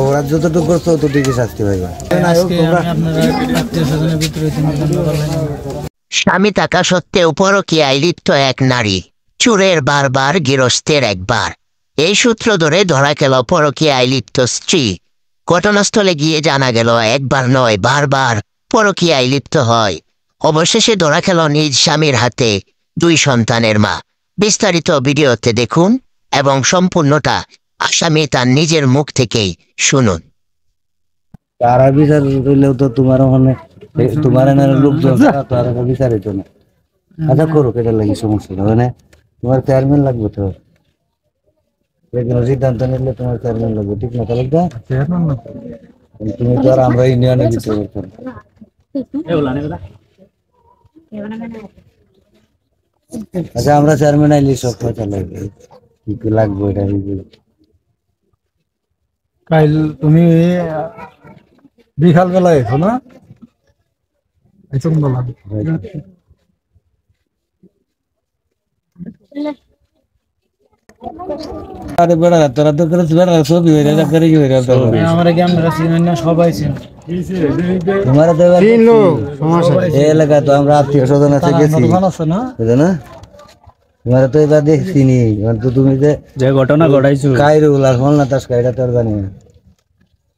অপরাধ যতটুকু করছো ততটুকু শাস্তি পাইবা। স্বামী থাকা সত্ত্বেও পরকীয়ায় লিপ্ত এক নারী, চোরের বারবার গৃহস্থের একবার। এই সূত্র ধরে ধরা গেল পরকীয়ায় লিপ্ত স্ত্রী। ঘটনাস্থলে গিয়ে জানা গেল একবার নয় বারবার পরকীয়ায় লিপ্ত হয়। অবশেষে ধরা গেল নিজ স্বামীর হাতে 2 সন্তানের মা। বিস্তারিত ভিডিওতে দেখুন এবং সম্পূর্ণটা আসামি তার নিজের মুখ থেকেই শুনুন। তারা বিচার করলেও তো তোমার মানে তোমার লোকজন তারা বিচার হইতো না। আচ্ছা করো, কেটে লাগি সমস্যা মানে তোমার চেয়ারম্যান লাগবে তো, সিদ্ধান্ত নিলে তোমার চেয়ারম্যান লাগবে, ঠিক না? তাহলে তুমি তো আর আমরা ইউনিয়নের ভিতরে করতে আচ্ছা আমরা চেয়ারম্যান আইলি সব কথা লাগবে, কি কি লাগবে এটা কাল তুমি বিকাল বেলা এসো না? আরে বেড়া তোরা তো করে বেড়া ছবি হয়ে যায় করে কি হয়ে যায় আমরা কি আমরা চিনি না, সবাই চিনি। তোমার তো এই এলাকা তো আমরা আত্মীয় স্বজন আছে গেছি বুঝো না, তোমার তো এবার দেখছিনি। তো তুমি যে ঘটনা ঘটাইছো কাইরুল আর হলনা তাস কাইটা তোর জানি না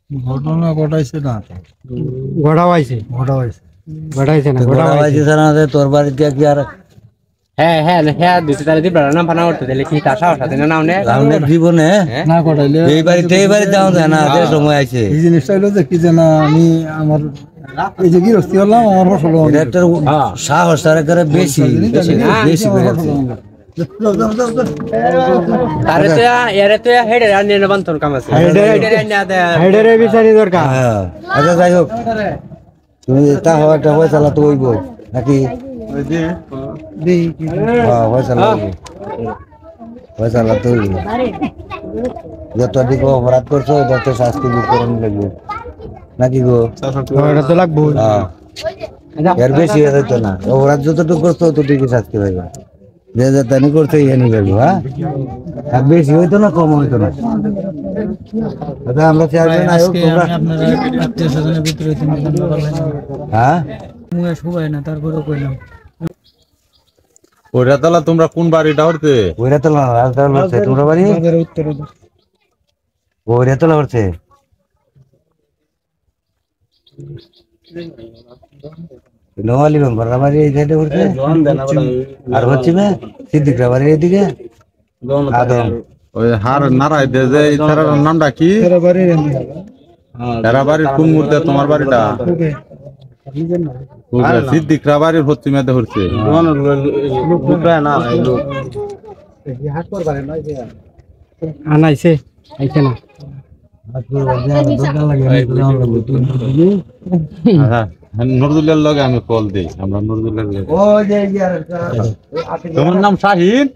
ঘটনা ঘটাইছে না, ঘটাইছে না ঘটাইছে না তোর বাড়িতে কি আর হ্যাঁ হ্যাঁ হ্যাঁ দুটো তারা দিবরা না বানা করতে দিলে কি তার সাহস আছে না নাওনে রাউন্ডের জীবনে না ঘটাইলে এই বাড়িতে যাও না, যে সময় আছে এই জিনিসটা হলো যে কি জানা, আমি আমার এই যে গৃহস্থী হলাম আমার ফসল একটা সাহস তার করে বেশি বেশি করে আছে। আরে তো এরে তো হেডে আর নিয়ে বান্তর কাম আছে হেডের বিচারি দরকার। আচ্ছা যাই হোক, তুমি তা হওয়াটা হয়ে চালা তো হইব নাকি? যত দিক অপরাধ করছো এটা তো শাস্তি বিতরণ লাগবে নাকি গো? এটা তো লাগবে, এর বেশি হইতো না। অপরাধ যতটুকু করছো ততটুকু শাস্তি পাইবা। যে যে তানি করছে ইয়ে নিয়ে যাবো। হ্যাঁ, আর বেশি হইতো না কম হইতো না। আচ্ছা আমরা চেয়ারম্যান আয়োগ তোমরা আত্মীয় স্বজনের ভিতরে হ্যাঁ সবাই না, তারপরে কইলাম ওইটা তাহলে তোমরা কোন বাড়িটা উঠতে? ওইটা তো রাজধানী হচ্ছে তোমরা বাড়ি উত্তরে ওইটা তো হচ্ছে নোয়ালি মেম্বার বাড়ি এই সাইডে উঠছে আর হচ্ছে না সিদ্দিকরা বাড়ির এদিকে আদম ওই হার নারাই দে যে ইতার নামটা কি? এরা বাড়ির কোন মুহূর্তে তোমার বাড়িটা? সিদ্দিকরা বাড়ির হচ্ছিমেতে হচ্ছে আনাইছে আইছে না নজরুলের লগে আমি কল দিই, আমরা নজরুলের লগে। তোমার নাম শাহিন?